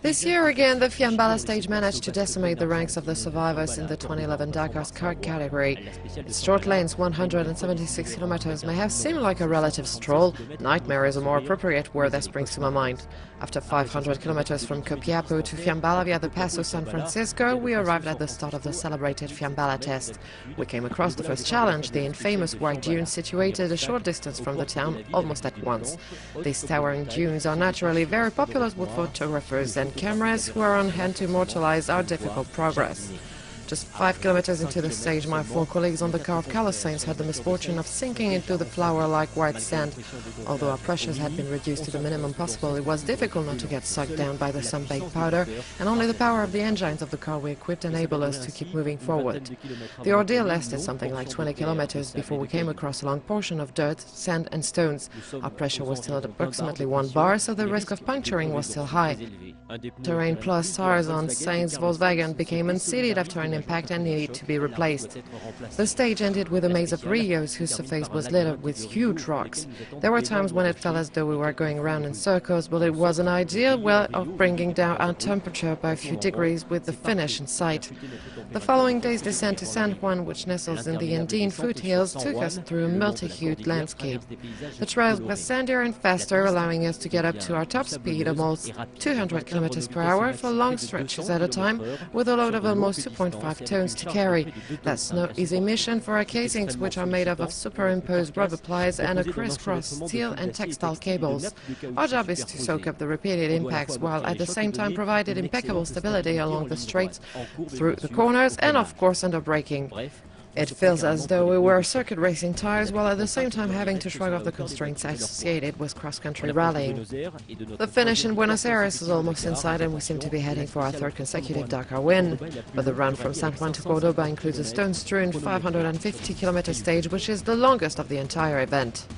This year again, the Fiambala stage managed to decimate the ranks of the survivors in the 2011 Dakar's kart category. Its short lanes, 176 kilometers, may have seemed like a relative stroll. Nightmare is a more appropriate word that springs to my mind. After 500 kilometers from Copiapo to Fiambala via the Paso San Francisco, we arrived at the start of the celebrated Fiambala test. We came across the first challenge, the infamous white dunes situated a short distance from the town, almost at once. These towering dunes are naturally very popular with photographers and cameras who are on hand to immortalize our difficult progress. Just 5 kilometers into the stage, my 4 colleagues on the car of Carlos Sainz had the misfortune of sinking into the flour-like white sand. Although our pressures had been reduced to the minimum possible, it was difficult not to get sucked down by the sun-baked powder, and only the power of the engines of the car we equipped enabled us to keep moving forward. The ordeal lasted something like 20 kilometers before we came across a long portion of dirt, sand and stones. Our pressure was still at approximately 1 bar, so the risk of puncturing was still high. Terrain Plus tires on Sainz Volkswagen became unseated after an impact and needed to be replaced. The stage ended with a maze of rios whose surface was littered with huge rocks. There were times when it felt as though we were going round in circles, but it was an ideal way of bringing down our temperature by a few degrees with the finish in sight. The following day's descent to San Juan, which nestles in the Andean foothills, took us through a multi-hued landscape. The trails were sandier and faster, allowing us to get up to our top speed, almost 200 kilometers per hour for long stretches at a time, with a load of almost 2.5 tons to carry. That's no easy mission for our casings, which are made up of superimposed rubber plies and a crisscross steel and textile cables. Our job is to soak up the repeated impacts while at the same time providing impeccable stability along the straights, through the corners, and of course under braking. It feels as though we were circuit racing tires while at the same time having to shrug off the constraints associated with cross-country rallying. The finish in Buenos Aires is almost in sight and we seem to be heading for our 3rd consecutive Dakar win. But the run from San Juan to Cordoba includes a stone-strewn 550-kilometer stage, which is the longest of the entire event.